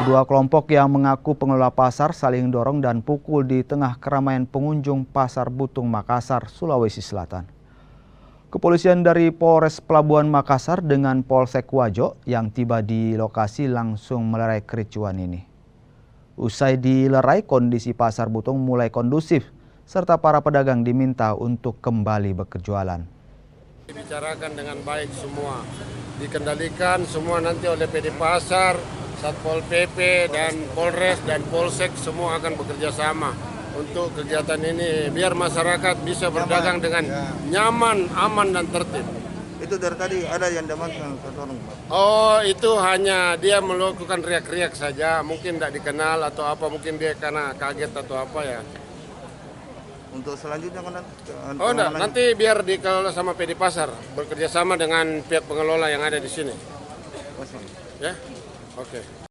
Dua kelompok yang mengaku pengelola pasar saling dorong dan pukul di tengah keramaian pengunjung Pasar Butung Makassar, Sulawesi Selatan. Kepolisian dari Polres Pelabuhan Makassar dengan Polsek Wajo yang tiba di lokasi langsung melerai kericuan ini. Usai dilerai, kondisi Pasar Butung mulai kondusif, serta para pedagang diminta untuk kembali berjualan. Dibicarakan dengan baik semua, dikendalikan semua nanti oleh PD Pasar, Satpol PP dan Polres dan Polsek semua akan bekerja sama untuk kegiatan ini biar masyarakat bisa berdagang dengan nyaman, aman dan tertib. Itu dari tadi ada yang diamankan? Oh, itu hanya dia melakukan riak-riak saja, mungkin tidak dikenal atau apa, mungkin dia karena kaget atau apa ya. Untuk selanjutnya kan? Oh enggak, nanti biar dikelola sama PD Pasar, bekerja sama dengan pihak pengelola yang ada di sini. Ya, oke.